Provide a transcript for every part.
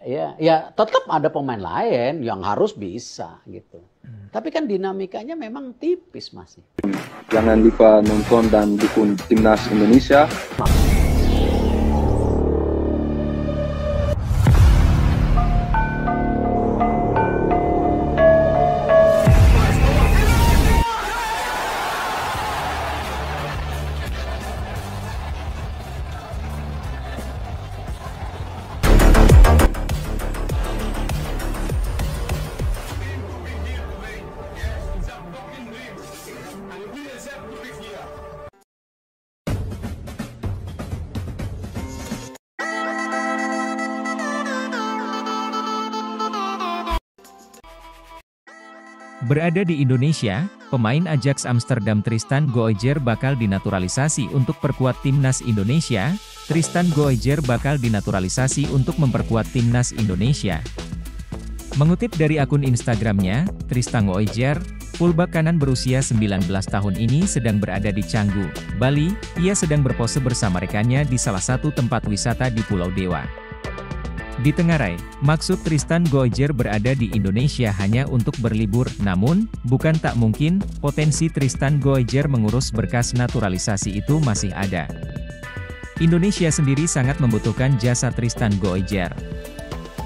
ya tetap ada pemain lain yang harus bisa gitu. Tapi kan dinamikanya memang tipis masih. Jangan lupa nonton dan dukung Timnas Indonesia. Berada di Indonesia, pemain Ajax Amsterdam Tristan Goijer bakal dinaturalisasi untuk perkuat timnas Indonesia. Tristan Goijer bakal dinaturalisasi untuk memperkuat timnas Indonesia. Mengutip dari akun Instagramnya, Tristan Goijer, fullback kanan berusia 19 tahun ini sedang berada di Canggu, Bali. Ia sedang berpose bersama rekannya di salah satu tempat wisata di Pulau Dewa. Ditengarai, maksud Tristan Goijer berada di Indonesia hanya untuk berlibur, namun, bukan tak mungkin, potensi Tristan Goijer mengurus berkas naturalisasi itu masih ada. Indonesia sendiri sangat membutuhkan jasa Tristan Goijer.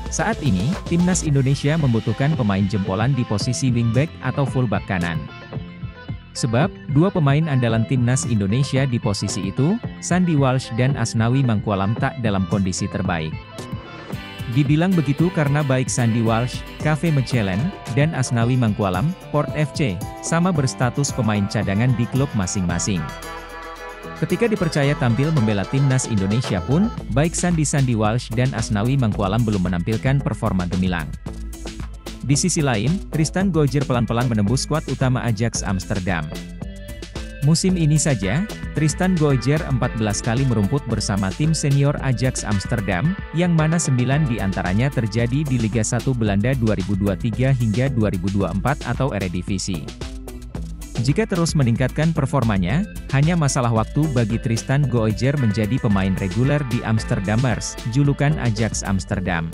Saat ini, timnas Indonesia membutuhkan pemain jempolan di posisi wingback atau fullback kanan. Sebab, dua pemain andalan timnas Indonesia di posisi itu, Sandy Walsh dan Asnawi Mangkualam tak dalam kondisi terbaik. Dibilang begitu karena baik Sandy Walsh, KV Mechelen, dan Asnawi Mangkualam, Port FC, sama berstatus pemain cadangan di klub masing-masing. Ketika dipercaya tampil membela timnas Indonesia pun, baik Sandy Walsh dan Asnawi Mangkualam belum menampilkan performa gemilang. Di sisi lain, Tristan Goijer pelan-pelan menembus skuad utama Ajax Amsterdam. Musim ini saja, Tristan Goijer 14 kali merumput bersama tim senior Ajax Amsterdam, yang mana 9 diantaranya terjadi di Liga 1 Belanda 2023 hingga 2024 atau Eredivisie. Jika terus meningkatkan performanya, hanya masalah waktu bagi Tristan Goijer menjadi pemain reguler di Amsterdammers, julukan Ajax Amsterdam.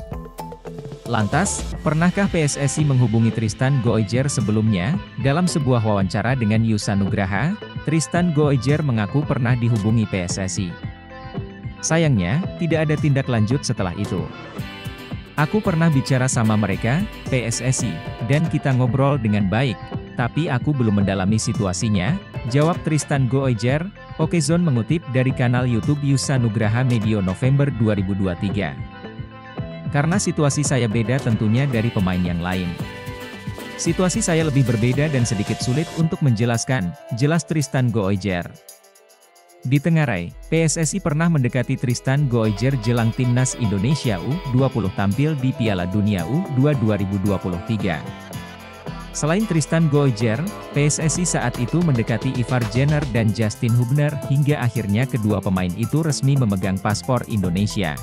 Lantas, pernahkah PSSI menghubungi Tristan Goijer sebelumnya? Dalam sebuah wawancara dengan Yusa Nugraha, Tristan Goijer mengaku pernah dihubungi PSSI. Sayangnya, tidak ada tindak lanjut setelah itu. Aku pernah bicara sama mereka, PSSI, dan kita ngobrol dengan baik, tapi aku belum mendalami situasinya, jawab Tristan Goijer. Okezone mengutip dari kanal YouTube Yusa Nugraha medio November 2023. Karena situasi saya beda tentunya dari pemain yang lain. Situasi saya lebih berbeda dan sedikit sulit untuk menjelaskan, jelas Tristan Goijer. Ditengarai, PSSI pernah mendekati Tristan Goijer jelang timnas Indonesia U20 tampil di Piala Dunia U2 2023. Selain Tristan Goijer, PSSI saat itu mendekati Ivar Jenner dan Justin Hubner hingga akhirnya kedua pemain itu resmi memegang paspor Indonesia.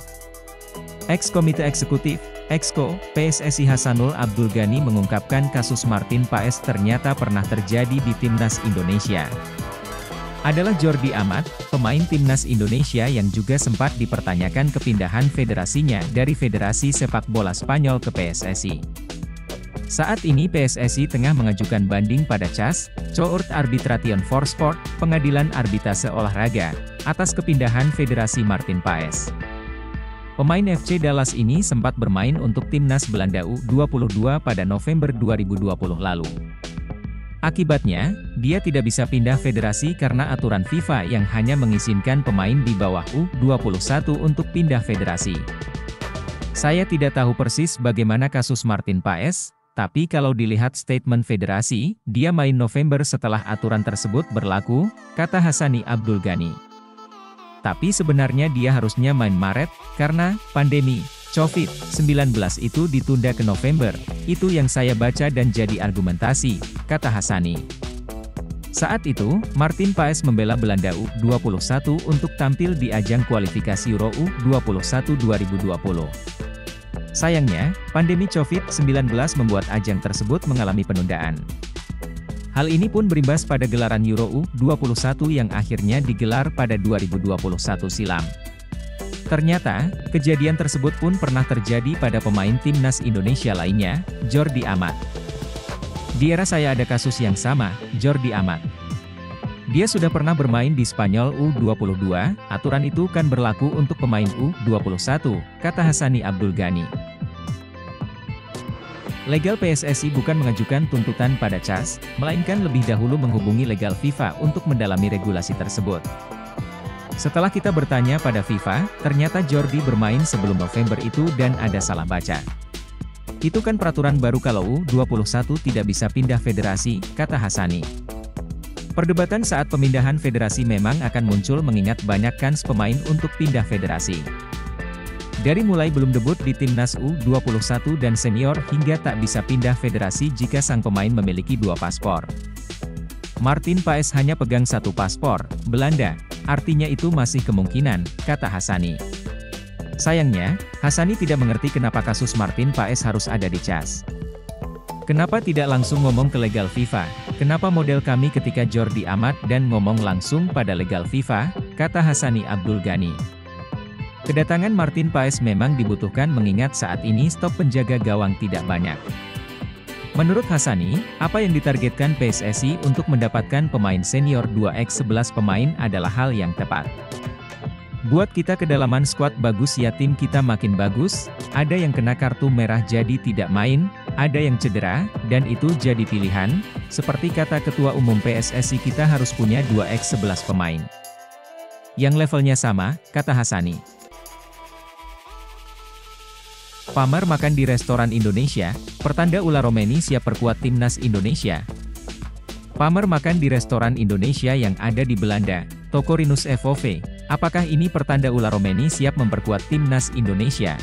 Ex-Komite Eksekutif, Exco, PSSI Hasanul Abdul Ghani mengungkapkan kasus Martin Paes ternyata pernah terjadi di timnas Indonesia. Adalah Jordi Amat, pemain timnas Indonesia yang juga sempat dipertanyakan kepindahan federasinya dari Federasi Sepak Bola Spanyol ke PSSI. Saat ini PSSI tengah mengajukan banding pada CAS, Court Arbitration for Sport, Pengadilan Arbitrase Olahraga, atas kepindahan Federasi Martin Paes. Pemain FC Dallas ini sempat bermain untuk timnas Belanda U22 pada November 2020 lalu. Akibatnya, dia tidak bisa pindah federasi karena aturan FIFA yang hanya mengizinkan pemain di bawah U21 untuk pindah federasi. Saya tidak tahu persis bagaimana kasus Martin Paes, tapi kalau dilihat statement federasi, dia main November setelah aturan tersebut berlaku, kata Hassani Abdul Ghani. Tapi sebenarnya dia harusnya main Maret, karena pandemi COVID-19 itu ditunda ke November, itu yang saya baca dan jadi argumentasi, kata Hassani. Saat itu, Martin Paes membela Belanda U21 untuk tampil di ajang kualifikasi Euro U21 2020. Sayangnya, pandemi COVID-19 membuat ajang tersebut mengalami penundaan. Hal ini pun berimbas pada gelaran Euro U21 yang akhirnya digelar pada 2021 silam. Ternyata, kejadian tersebut pun pernah terjadi pada pemain timnas Indonesia lainnya, Jordi Amat. Di era saya ada kasus yang sama, Jordi Amat. Dia sudah pernah bermain di Spanyol U22, aturan itu kan berlaku untuk pemain U21, kata Hassani Abdul Ghani. Legal PSSI bukan mengajukan tuntutan pada CAS, melainkan lebih dahulu menghubungi legal FIFA untuk mendalami regulasi tersebut. Setelah kita bertanya pada FIFA, ternyata Jordi bermain sebelum November itu dan ada salah baca. Itu kan peraturan baru kalau U21 tidak bisa pindah federasi, kata Hassani. Perdebatan saat pemindahan federasi memang akan muncul mengingat banyak kans pemain untuk pindah federasi. Dari mulai belum debut di timnas U21 dan senior hingga tak bisa pindah federasi jika sang pemain memiliki 2 paspor. Martin Paes hanya pegang 1 paspor, Belanda, artinya itu masih kemungkinan, kata Hassani. Sayangnya, Hassani tidak mengerti kenapa kasus Martin Paes harus ada di CAS. Kenapa tidak langsung ngomong ke legal FIFA? Kenapa model kami ketika Jordi Amat dan ngomong langsung pada legal FIFA, kata Hassani Abdul Ghani. Kedatangan Martin Paes memang dibutuhkan mengingat saat ini stok penjaga gawang tidak banyak. Menurut Hassani, apa yang ditargetkan PSSI untuk mendapatkan pemain senior 2x11 pemain adalah hal yang tepat. Buat kita kedalaman skuad bagus ya tim kita makin bagus, ada yang kena kartu merah jadi tidak main, ada yang cedera, dan itu jadi pilihan, seperti kata Ketua Umum PSSI kita harus punya 2x11 pemain. Yang levelnya sama, kata Hassani. Pamer makan di restoran Indonesia, pertanda ular Romeni siap perkuat timnas Indonesia. Pamer makan di restoran Indonesia yang ada di Belanda, Tokorinus FOV. Apakah ini pertanda ular Romeni siap memperkuat timnas Indonesia?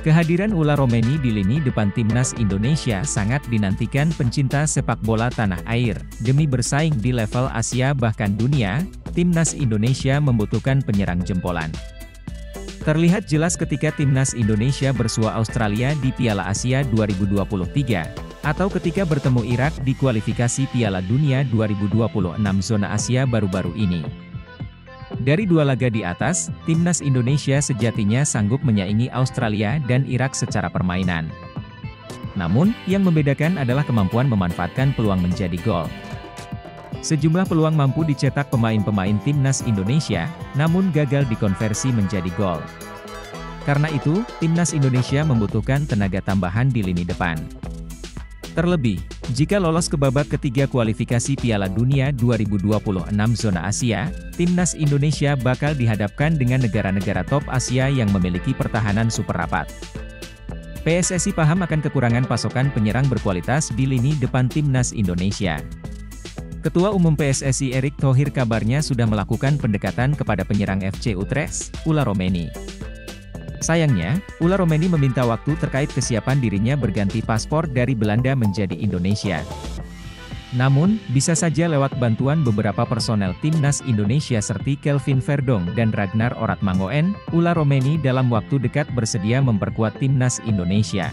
Kehadiran ular Romeni di lini depan timnas Indonesia sangat dinantikan pencinta sepak bola tanah air. Demi bersaing di level Asia bahkan dunia, timnas Indonesia membutuhkan penyerang jempolan. Terlihat jelas ketika timnas Indonesia bersua Australia di Piala Asia 2023, atau ketika bertemu Irak di kualifikasi Piala Dunia 2026 zona Asia baru-baru ini. Dari 2 laga di atas, timnas Indonesia sejatinya sanggup menyaingi Australia dan Irak secara permainan. Namun, yang membedakan adalah kemampuan memanfaatkan peluang menjadi gol. Sejumlah peluang mampu dicetak pemain-pemain timnas Indonesia, namun gagal dikonversi menjadi gol. Karena itu, timnas Indonesia membutuhkan tenaga tambahan di lini depan. Terlebih, jika lolos ke babak ketiga kualifikasi Piala Dunia 2026 zona Asia, timnas Indonesia bakal dihadapkan dengan negara-negara top Asia yang memiliki pertahanan super rapat. PSSI paham akan kekurangan pasokan penyerang berkualitas di lini depan timnas Indonesia. Ketua Umum PSSI Erick Thohir kabarnya sudah melakukan pendekatan kepada penyerang FC Utrecht, Ular Romeni. Sayangnya, Ular Romeni meminta waktu terkait kesiapan dirinya berganti paspor dari Belanda menjadi Indonesia. Namun, bisa saja lewat bantuan beberapa personel timnas Indonesia seperti Kelvin Verdong dan Ragnar Oratmangoen, Ular Romeni dalam waktu dekat bersedia memperkuat timnas Indonesia.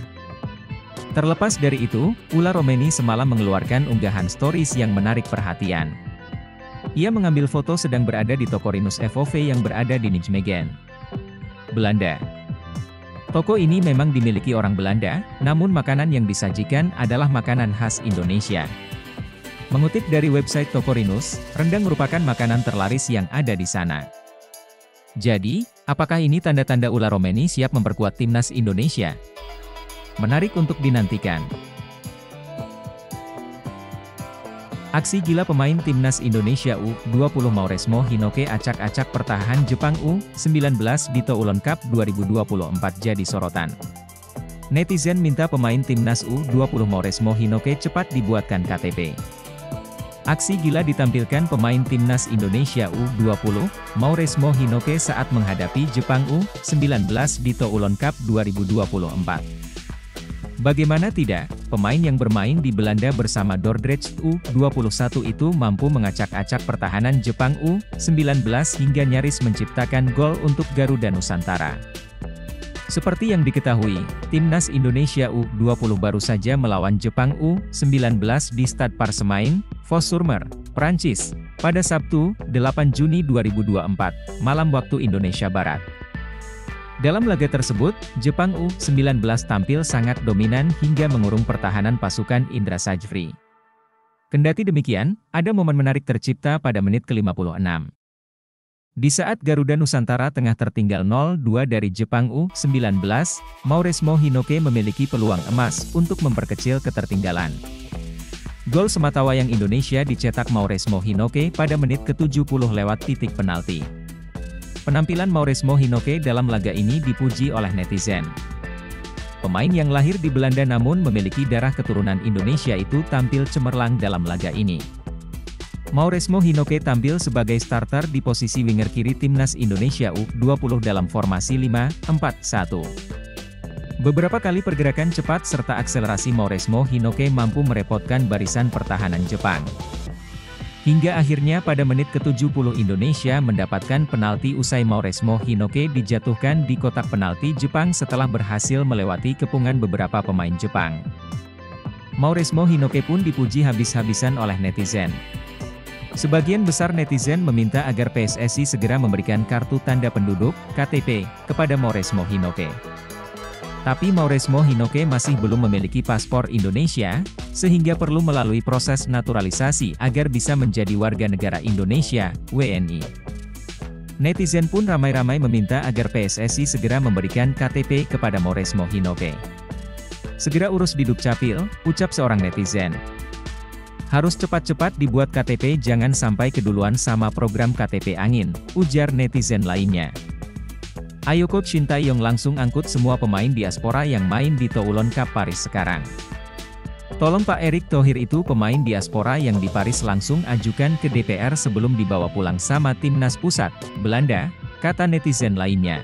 Terlepas dari itu, Ular Romeni semalam mengeluarkan unggahan stories yang menarik perhatian. Ia mengambil foto sedang berada di Tokorinus FOV yang berada di Nijmegen, Belanda. Toko ini memang dimiliki orang Belanda, namun makanan yang disajikan adalah makanan khas Indonesia. Mengutip dari website Tokorinus, rendang merupakan makanan terlaris yang ada di sana. Jadi, apakah ini tanda-tanda Ular Romeni siap memperkuat timnas Indonesia? Menarik untuk dinantikan. Aksi gila pemain timnas Indonesia U20 Mauresmo Hinoke acak-acak pertahanan Jepang U19 di Toulon Cup 2024 jadi sorotan. Netizen minta pemain timnas U20 Mauresmo Hinoke cepat dibuatkan KTP. Aksi gila ditampilkan pemain timnas Indonesia U20, Mauresmo Hinoke saat menghadapi Jepang U19 di Toulon Cup 2024. Bagaimana tidak, pemain yang bermain di Belanda bersama Dordrecht U21 itu mampu mengacak-acak pertahanan Jepang U19 hingga nyaris menciptakan gol untuk Garuda Nusantara. Seperti yang diketahui, timnas Indonesia U20 baru saja melawan Jepang U19 di Stade Parcemain, Fos-sur-Mer, Prancis, pada Sabtu, 8 Juni 2024, malam waktu Indonesia Barat. Dalam laga tersebut, Jepang U19 tampil sangat dominan hingga mengurung pertahanan pasukan Indra Sajfri. Kendati demikian, ada momen menarik tercipta pada menit ke-56. Di saat Garuda Nusantara tengah tertinggal 0-2 dari Jepang U19, Mauresmo Hinoke memiliki peluang emas untuk memperkecil ketertinggalan. Gol sematawayang Indonesia dicetak Mauresmo Hinoke pada menit ke-70 lewat titik penalti. Penampilan Mauresmo Hinoke dalam laga ini dipuji oleh netizen. Pemain yang lahir di Belanda namun memiliki darah keturunan Indonesia itu tampil cemerlang dalam laga ini. Mauresmo Hinoke tampil sebagai starter di posisi winger kiri timnas Indonesia U20 dalam formasi 5-4-1. Beberapa kali pergerakan cepat serta akselerasi Mauresmo Hinoke mampu merepotkan barisan pertahanan Jepang. Hingga akhirnya pada menit ke-70 Indonesia mendapatkan penalti usai Mauresmo Hinoke dijatuhkan di kotak penalti Jepang setelah berhasil melewati kepungan beberapa pemain Jepang. Mauresmo Hinoke pun dipuji habis-habisan oleh netizen. Sebagian besar netizen meminta agar PSSI segera memberikan kartu tanda penduduk (KTP) kepada Mauresmo Hinoke. Tapi Mauresmo Hinoke masih belum memiliki paspor Indonesia, sehingga perlu melalui proses naturalisasi agar bisa menjadi warga negara Indonesia, WNI. Netizen pun ramai-ramai meminta agar PSSI segera memberikan KTP kepada Mauresmo Hinoke. Segera urus di Dukcapil, ucap seorang netizen. Harus cepat-cepat dibuat KTP, jangan sampai keduluan sama program KTP angin, ujar netizen lainnya. Ayo Coach Shin Tae-yong langsung angkut semua pemain diaspora yang main di Toulon Cup Paris sekarang. Tolong Pak Erick Thohir itu pemain diaspora yang di Paris langsung ajukan ke DPR sebelum dibawa pulang sama timnas pusat, Belanda, kata netizen lainnya.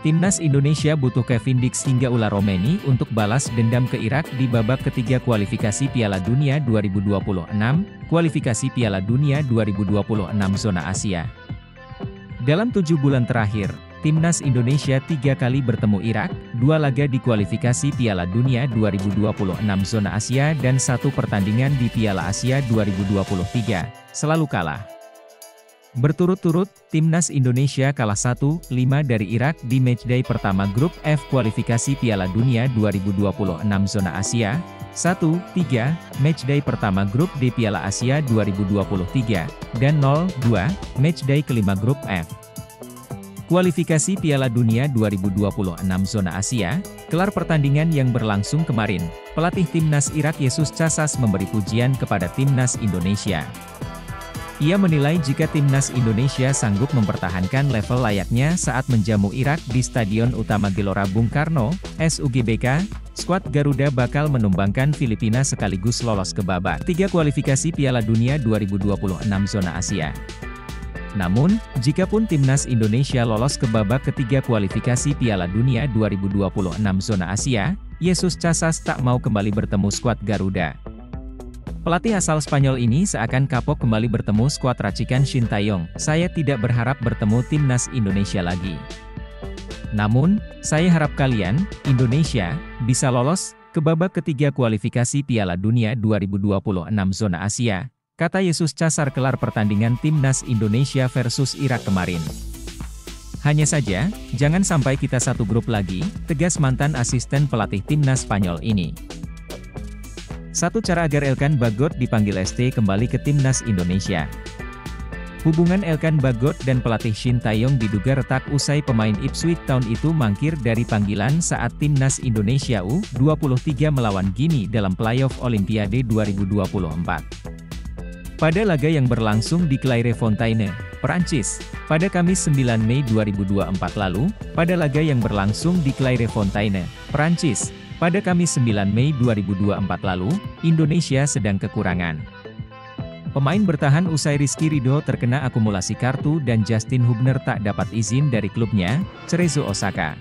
Timnas Indonesia butuh Kevin Dix hingga ular Romeni untuk balas dendam ke Irak di babak ketiga kualifikasi Piala Dunia 2026, kualifikasi Piala Dunia 2026 zona Asia. Dalam 7 bulan terakhir, Timnas Indonesia 3 kali bertemu Irak, 2 laga di kualifikasi Piala Dunia 2026 zona Asia dan 1 pertandingan di Piala Asia 2023, selalu kalah. Berturut-turut, Timnas Indonesia kalah 1-5 dari Irak di matchday pertama grup F kualifikasi Piala Dunia 2026 zona Asia, 1-3, matchday pertama grup D Piala Asia 2023, dan 0-2, matchday kelima grup F. Kualifikasi Piala Dunia 2026 zona Asia, kelar pertandingan yang berlangsung kemarin, pelatih Timnas Irak Yesus Casas memberi pujian kepada Timnas Indonesia. Ia menilai jika Timnas Indonesia sanggup mempertahankan level layaknya saat menjamu Irak di Stadion Utama Gelora Bung Karno, SUGBK, skuad Garuda bakal menumbangkan Filipina sekaligus lolos ke babak 3 kualifikasi Piala Dunia 2026 zona Asia. Namun, jikapun Timnas Indonesia lolos ke babak ketiga kualifikasi Piala Dunia 2026 zona Asia, Yesus Casas tak mau kembali bertemu skuad Garuda. Pelatih asal Spanyol ini seakan kapok kembali bertemu skuad racikan Shin Tae-yong. Saya tidak berharap bertemu Timnas Indonesia lagi. Namun, saya harap kalian, Indonesia, bisa lolos ke babak ketiga kualifikasi Piala Dunia 2026 zona Asia, kata Yesus Casas kelar pertandingan Timnas Indonesia versus Irak kemarin. Hanya saja, jangan sampai kita satu grup lagi, tegas mantan asisten pelatih Timnas Spanyol ini. Satu cara agar Elkan Bagot dipanggil ST kembali ke Timnas Indonesia. Hubungan Elkan Bagot dan pelatih Shin Tae-yong diduga retak usai pemain Ipswich Town itu mangkir dari panggilan saat Timnas Indonesia U23 melawan Guinea dalam playoff Olimpiade 2024. Pada laga yang berlangsung di Clairefontaine, Perancis, pada Kamis 9 Mei 2024 lalu, pada laga yang berlangsung di Clairefontaine, Perancis, pada Kamis 9 Mei 2024 lalu, Indonesia sedang kekurangan pemain bertahan usai Rizky Ridho terkena akumulasi kartu dan Justin Hubner tak dapat izin dari klubnya, Cerezo Osaka.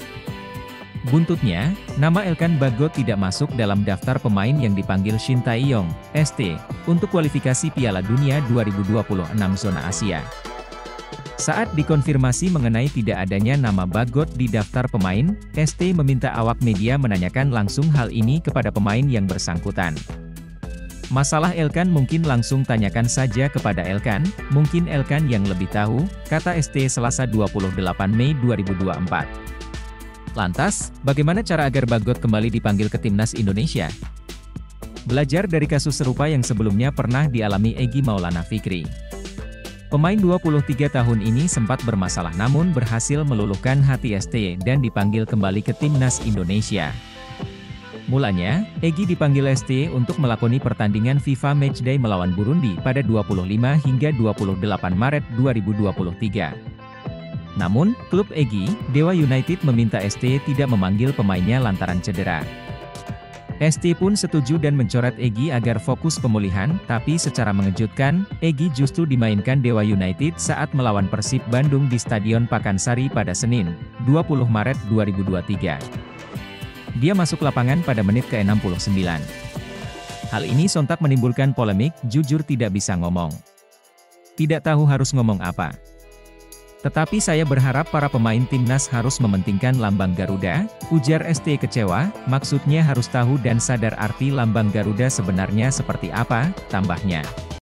Buntutnya, nama Elkan Bagot tidak masuk dalam daftar pemain yang dipanggil Shin Tae-yong, ST, untuk kualifikasi Piala Dunia 2026 zona Asia. Saat dikonfirmasi mengenai tidak adanya nama Bagot di daftar pemain, ST meminta awak media menanyakan langsung hal ini kepada pemain yang bersangkutan. Masalah Elkan mungkin langsung tanyakan saja kepada Elkan, mungkin Elkan yang lebih tahu, kata ST Selasa 28 Mei 2024. Lantas, bagaimana cara agar Bagot kembali dipanggil ke Timnas Indonesia? Belajar dari kasus serupa yang sebelumnya pernah dialami Egy Maulana Fikri. Pemain 23 tahun ini sempat bermasalah namun berhasil meluluhkan hati ST dan dipanggil kembali ke Timnas Indonesia. Mulanya, Egy dipanggil ST untuk melakoni pertandingan FIFA Matchday melawan Burundi pada 25 hingga 28 Maret 2023. Namun, klub Egy, Dewa United meminta ST tidak memanggil pemainnya lantaran cedera. ST pun setuju dan mencoret Egy agar fokus pemulihan, tapi secara mengejutkan, Egy justru dimainkan Dewa United saat melawan Persib Bandung di Stadion Pakansari pada Senin, 20 Maret 2023. Dia masuk lapangan pada menit ke-69. Hal ini sontak menimbulkan polemik, jujur tidak bisa ngomong. Tidak tahu harus ngomong apa. Tetapi saya berharap para pemain timnas harus mementingkan lambang Garuda, ujar ST kecewa, maksudnya harus tahu dan sadar arti lambang Garuda sebenarnya seperti apa, tambahnya.